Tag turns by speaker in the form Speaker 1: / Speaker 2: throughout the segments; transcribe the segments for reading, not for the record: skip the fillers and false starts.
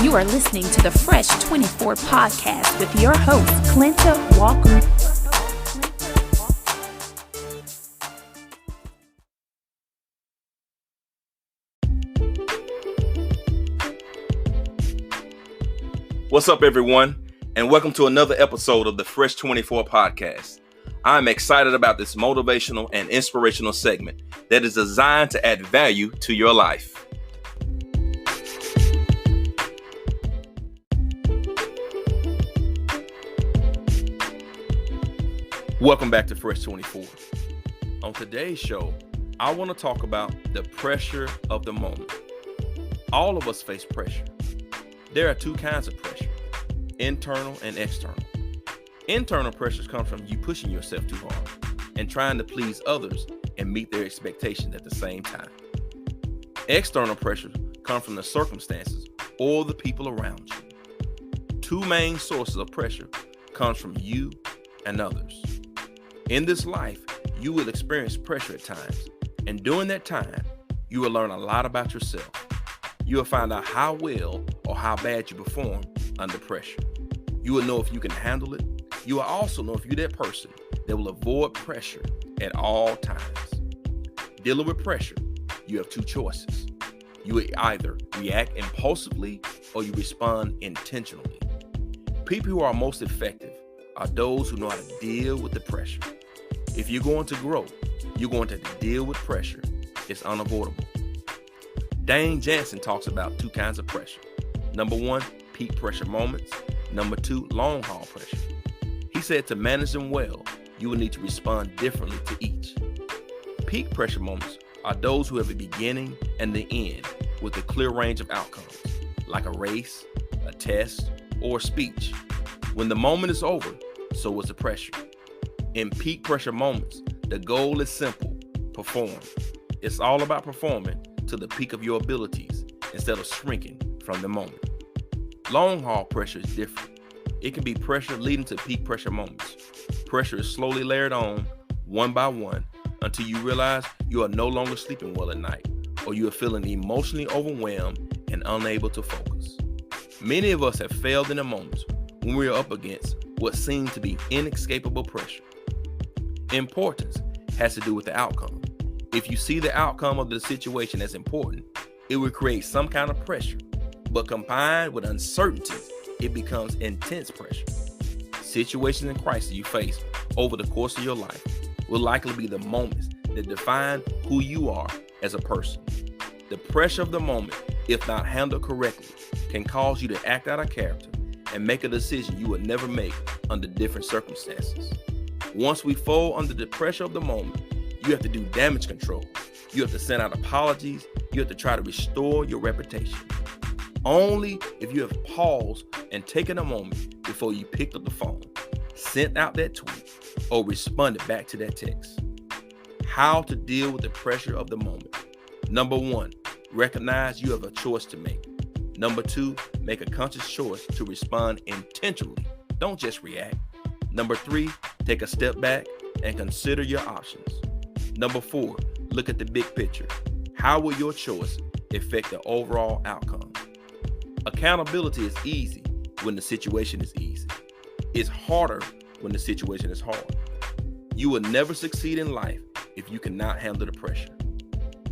Speaker 1: You are listening to the Fresh 24 podcast with your host, Clinta Walker.
Speaker 2: What's up, everyone, and welcome to another episode of the Fresh 24 podcast. I'm excited about this motivational and inspirational segment that is designed to add value to your life. Welcome back to Fresh 24. On today's show, I want to talk about the pressure of the moment. All of us face pressure. There are two kinds of pressure, internal and external. Internal pressures come from you pushing yourself too hard and trying to please others and meet their expectations at the same time. External pressures come from the circumstances or the people around you. Two main sources of pressure comes from you and others. In this life, you will experience pressure at times, and during that time, you will learn a lot about yourself. You will find out how well or how bad you perform under pressure. You will know if you can handle it. You will also know if you're that person that will avoid pressure at all times. Dealing with pressure, you have two choices. You will either react impulsively or you respond intentionally. People who are most effective are those who know how to deal with the pressure. If you're going to grow, you're going to have to deal with pressure. It's unavoidable. Dane Jansen talks about two kinds of pressure. Number one, peak pressure moments. Number two, long haul pressure. He said to manage them well, you will need to respond differently to each. Peak pressure moments are those who have a beginning and the end with a clear range of outcomes, like a race, a test, or a speech. When the moment is over, so is the pressure. In peak pressure moments, the goal is simple: perform. It's all about performing to the peak of your abilities instead of shrinking from the moment. Long haul pressure is different. It can be pressure leading to peak pressure moments. Pressure is slowly layered on, one by one, until you realize you are no longer sleeping well at night, or you are feeling emotionally overwhelmed and unable to focus. Many of us have failed in the moments when we are up against what seemed to be inescapable pressure. Importance has to do with the outcome. If you see the outcome of the situation as important, it will create some kind of pressure, but combined with uncertainty, it becomes intense pressure. Situations and crises you face over the course of your life will likely be the moments that define who you are as a person. The pressure of the moment, if not handled correctly, can cause you to act out of character and make a decision you would never make under different circumstances. Once we fall under the pressure of the moment, you have to do damage control. You have to send out apologies. You have to try to restore your reputation. Only if you have paused and taken a moment before you picked up the phone, sent out that tweet, or responded back to that text. How to deal with the pressure of the moment. Number one, recognize you have a choice to make. Number two, make a conscious choice to respond intentionally. Don't just react. Number three, take a step back and consider your options. Number four, look at the big picture. How will your choice affect the overall outcome? Accountability is easy when the situation is easy. It's harder when the situation is hard. You will never succeed in life if you cannot handle the pressure.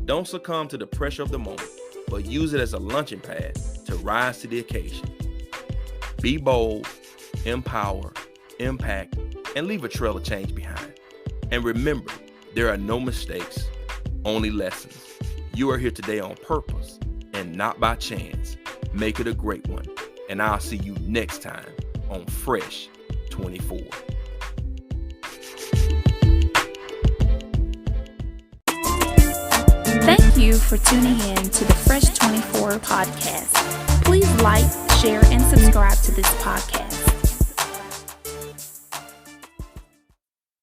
Speaker 2: Don't succumb to the pressure of the moment, but use it as a launching pad to rise to the occasion. Be bold, empower, impact, and leave a trail of change behind. And remember, there are no mistakes, only lessons. You are here today on purpose and not by chance. Make it a great one. And I'll see you next time on Fresh 24.
Speaker 1: Thank you for tuning in to the Fresh 24 podcast. Please like, share, and subscribe to this podcast.